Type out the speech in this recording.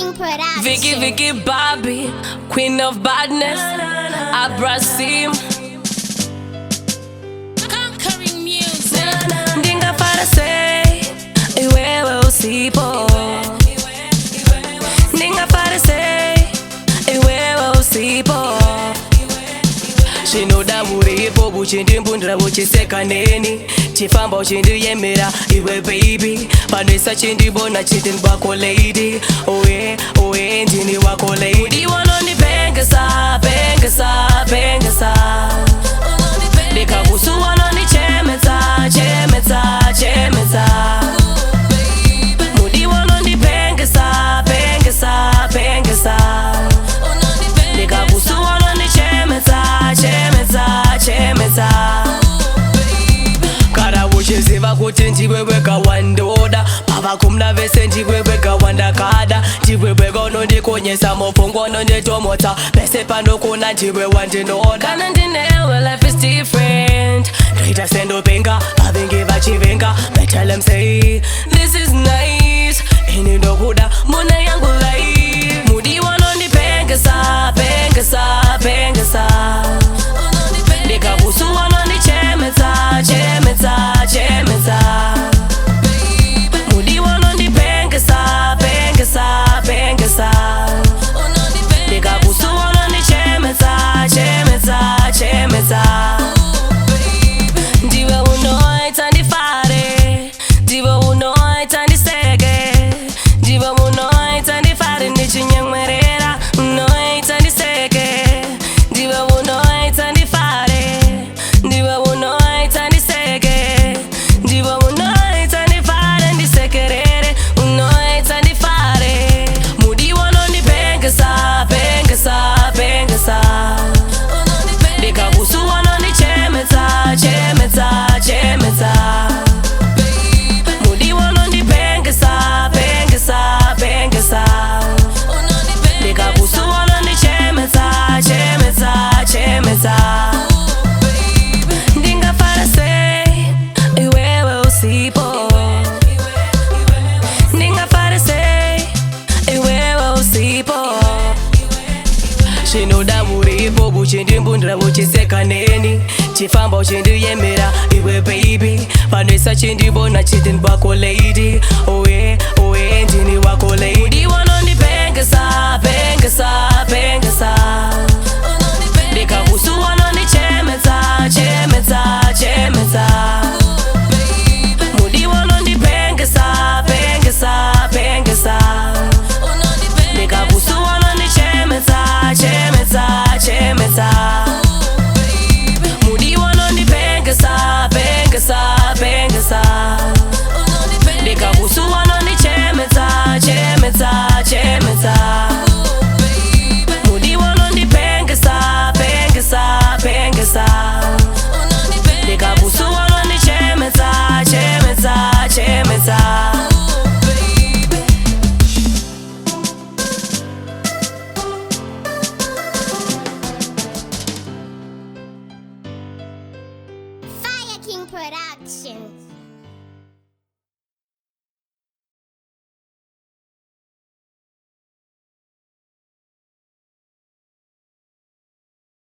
King Production. Vicky Bobby, Queen of Badness, Abrasim. Conquering music. Ndinga para say, iwewe usipo. Ndinga para say, iwewe usipo. Shinoda uripo buchindi mbundra buchiseka neni. Chifamba uchindi yemera iwe baby. Panisa chindi bona chindi wako lady. Oye ndini wako lady. Udi wanoni pengasa. Dikabusu wanoni chemeta. Mudi wanoni pengasa. Dikabusu wanoni chemeta. Kara uchiziva kuti ndiweweka wandoda. Pava kumna vese ndiweweka wandakada. Ndiweweka unondikonyesa mofongo unonditomota. Pese panokuna ndiwe wandinoda. Kana ndinewe life is different. Ndoita sendo penga, avingi vachivenga. I tell them say, this is nice. Ini ndokuda, muna yangu life. Mudi wanondipengesa. Dikabusu wanondichemeta. Mudi wanondipengesa. Dikabusu wanondichemeta. Ndiwe unoita ndifare. Ndiwe unoita ndiseke. Ndiwe unoita ndifare ndichinyemwerera. Unoita ndiseke. Ndiwe unoita ndifare. Ndiwe unoita ndiseke. Ndiwe unoita ndifare ndisekerere. Unoita ndifare. Mudi wanondipengesa. Dikabusu wanondichemeta. Mudi wanondipengesa. Dikabusu wanondichemeta. Ndingafara say, iwewe usipo. Ndingafara say, iwewe usipo. Shinoda uripo buchindi mbundra buchiseka neni. Chifamba uchindi yemera iwe baby. Panisa chindi bona chindi wako lady. Oye ndini wako lady. Udi wanondipengesa. Dikabusu wanondichemeta. Mudi wanondipengesa. Dikabusu wanondichemeta. Mudi wanondipengesa. Dikabusu wanondichemeta. Mudi wanondipengesa. Dikabusu wanondichemeta. Fire King Production.